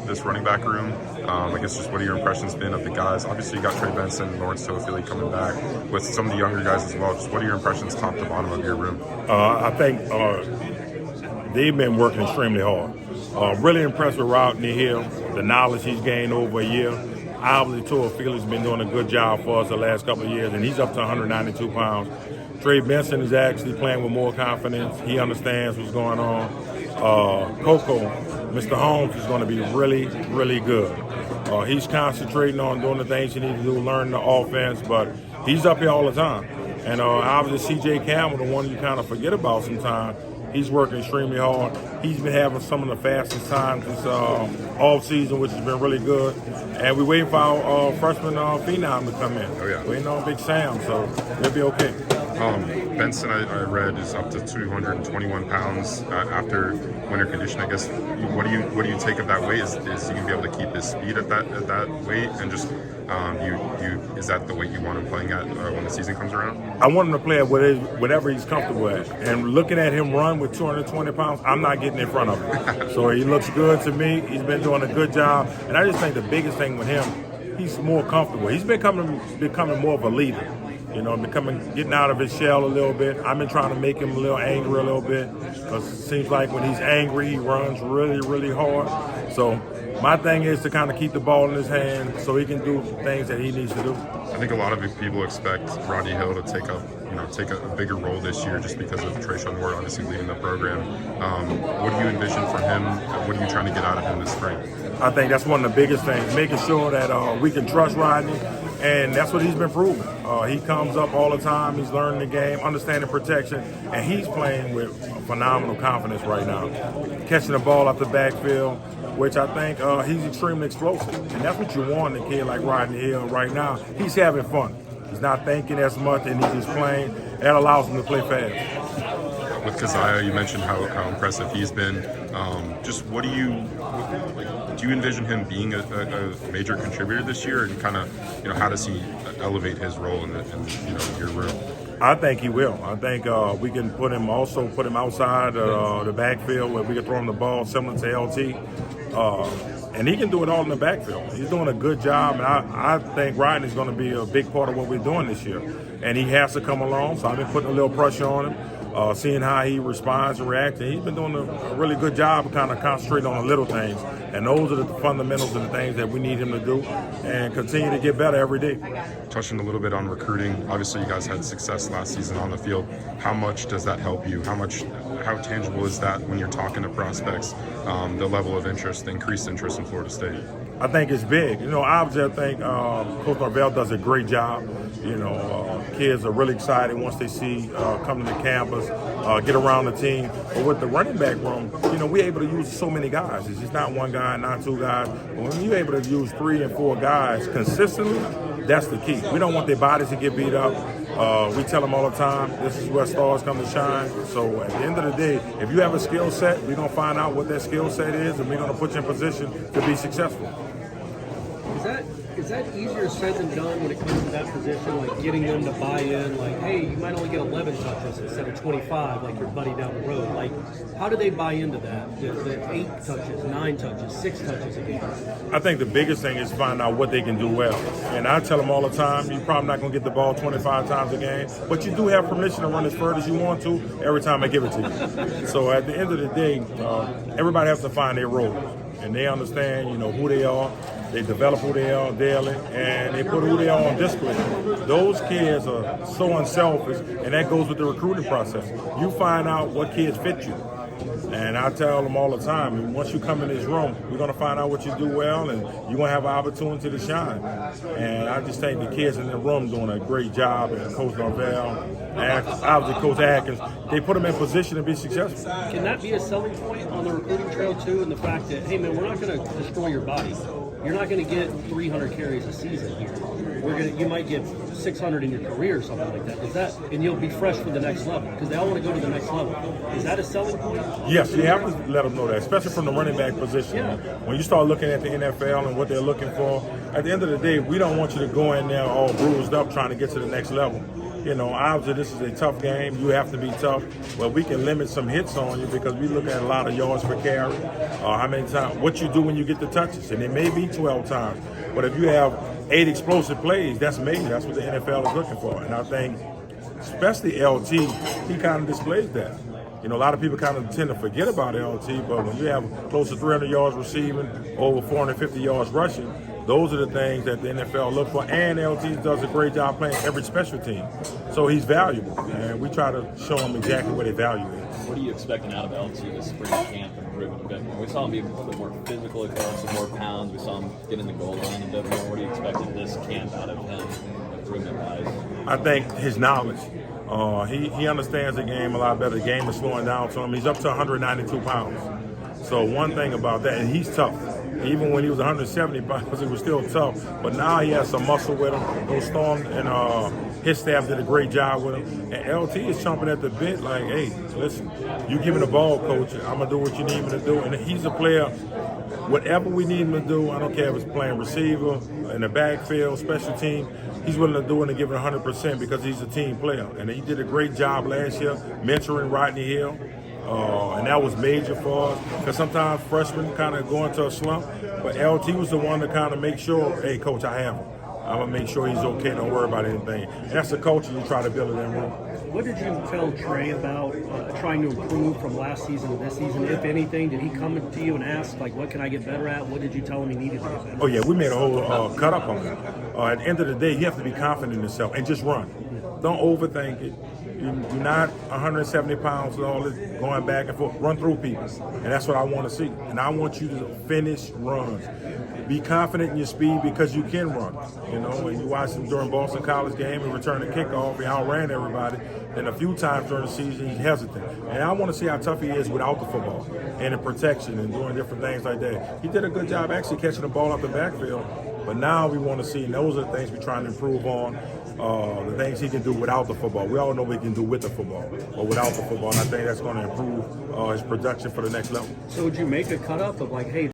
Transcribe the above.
this running back room? I guess just what are your impressions been of the guys? Obviously, you got Trey Benson, Lawrence Toafili coming back with some of the younger guys as well. Just what are your impressions top to bottom of your room? I think they've been working extremely hard. Really impressed with Rodney Hill, the knowledge he's gained over a year. Obviously, Toafili's been doing a good job for us the last couple of years, and he's up to 192 pounds. Trey Benson is actually playing with more confidence. He understands what's going on. Mr. Holmes is going to be really, really good. He's concentrating on doing the things he needs to do, learning the offense, but he's up here all the time. And obviously, C.J. Campbell, the one you kind of forget about sometimes, he's working extremely hard. He's been having some of the fastest times this off-season, which has been really good. And we're waiting for our freshman phenom to come in. Oh, yeah. Waiting on Big Sam, so we'll be okay. Benson, I read, is up to 221 pounds after winter condition. I guess what do you take of that weight? Is he gonna be able to keep his speed at that weight? And just is that the weight you want him playing at when the season comes around? I want him to play at whatever he's comfortable at. And looking at him run with 220 pounds, I'm not getting in front of him. So he looks good to me. He's been doing a good job. And I just think the biggest thing with him, he's more comfortable. He's becoming more of a leader. You know, getting out of his shell a little bit. I've been trying to make him a little angry a little bit because it seems like when he's angry, he runs really, really hard. So my thing is to kind of keep the ball in his hand so he can do things that he needs to do. I think a lot of people expect Rodney Hill to take a bigger role this year just because of Trayshawn Ward obviously leading the program. What do you envision for him? What are you trying to get out of him this spring? I think that's one of the biggest things, making sure that we can trust Rodney, and that's what he's been proving. He comes up all the time, he's learning the game, understanding protection, and he's playing with phenomenal confidence right now. Catching the ball off the backfield, which I think he's extremely explosive, and that's what you want in a kid like Rodney Hill right now. He's having fun. He's not thinking as much, and he's just playing. That allows him to play fast. With Caziah, you mentioned how impressive he's been. Just what do you envision him being a major contributor this year, and kind of how does he elevate his role in your room? I think he will. I think we can put him outside the backfield where we can throw him the ball similar to LT. And he can do it all in the backfield. He's doing a good job, and I think Rodney's going to be a big part of what we're doing this year. And he has to come along, so I've been putting a little pressure on him, seeing how he responds and reacts. And he's been doing a really good job of kind of concentrating on the little things. And those are the fundamentals of the things that we need him to do and continue to get better every day. Touching a little bit on recruiting, obviously you guys had success last season on the field. How much does that help you? How tangible is that when you're talking to prospects, the level of interest, the increased interest in Florida State? I think it's big. Obviously I think Coach Norvell does a great job. Kids are really excited once they see coming to campus, get around the team. But with the running back room, we're able to use so many guys. It's just not one guy, not two guys. But when you're able to use 3 and 4 guys consistently, that's the key. We don't want their bodies to get beat up. We tell them all the time, this is where stars come to shine. So at the end of the day, if you have a skill set, we're going to find out what that skill set is, and we're going to put you in position to be successful. Is that easier said than done when it comes to that position, like getting them to buy in, like, hey, you might only get 11 touches instead of 25, like your buddy down the road? Like, how do they buy into that? The 8 touches, 9 touches, 6 touches a game? I think the biggest thing is find out what they can do well. And I tell them all the time, you're probably not going to get the ball 25 times a game, but you do have permission to run as far as you want to every time I give it to you. So at the end of the day, everybody has to find their role. And they understand, who they are. They develop who they are daily, and they put who they are on display. Those kids are so unselfish, and that goes with the recruiting process. You find out what kids fit you. And I tell them all the time, once you come in this room, we're going to find out what you do well, and you're going to have an opportunity to shine. And I just think the kids in the room doing a great job, and Coach Norvell, and obviously Coach Atkins, they put them in position to be successful. Can that be a selling point on the recruiting trail, too, in the fact that, hey, man, we're not going to destroy your body. You're not going to get 300 carries a season here. You might get 600 in your career or something like that. And you'll be fresh for the next level because they all want to go to the next level. Is that a selling point? Yes, you have to let them know that, especially from the running back position. Yeah. When you start looking at the NFL and what they're looking for, at the end of the day, we don't want you to go in there all bruised up trying to get to the next level. obviously this is a tough game. You have to be tough, but we can limit some hits on you because we look at a lot of yards per carry, how many times, what you do when you get the touches, and it may be 12 times, but if you have 8 explosive plays, that's major. That's what the NFL is looking for, and I think, especially LT, he kind of displays that. A lot of people kind of tend to forget about LT, but when you have close to 300 yards receiving, over 450 yards rushing, those are the things that the NFL look for, and LT does a great job playing every special team. So he's valuable, and we try to show him exactly what his value is. What are you expecting out of LT this spring camp improving a bit more? We saw him be a little bit more physical, some more pounds. We saw him get in the goal line a bit more. What are you expecting this camp out of him, improvement-wise? I think his knowledge. He understands the game a lot better. The game is slowing down to him. He's up to 192 pounds. So one thing about that, and he's tough. Even when he was 170 pounds, he was still tough. But now he has some muscle with him. Those Storm and his staff did a great job with him. And LT is chomping at the bit like, hey, listen, you give me the ball, coach. I'm going to do what you need me to do. And he's a player, whatever we need him to do, I don't care if it's playing receiver, in the backfield, special team, he's willing to do it and give it 100% because he's a team player. And he did a great job last year mentoring Rodney Hill. And that was major for us because sometimes freshmen kind of go into a slump, but LT was the one to kind of make sure, hey, coach, I have him. I'm going to make sure he's okay. Don't worry about anything. And that's the culture you try to build in that room. What did you tell Trey about trying to improve from last season to this season, if anything? Did he come to you and ask, like, what can I get better at? What did you tell him he needed to get better? Oh, yeah, we made a whole cut up on him. At the end of the day, you have to be confident in yourself and just run. Don't overthink it. You're not 170 pounds with all this going back and forth. Run through people. And that's what I want to see. And I want you to finish runs. Be confident in your speed because you can run. And you watch him during Boston College game and return the kickoff, he outran everybody. Then a few times during the season, he's hesitant. And I want to see how tough he is without the football and in protection and doing different things like that. He did a good job actually catching the ball out the backfield. But now we want to see, and those are the things we're trying to improve on, the things he can do without the football. We all know what he can do with the football, but without the football, and I think that's going to improve his production for the next level. So would you make a cut up of like, hey,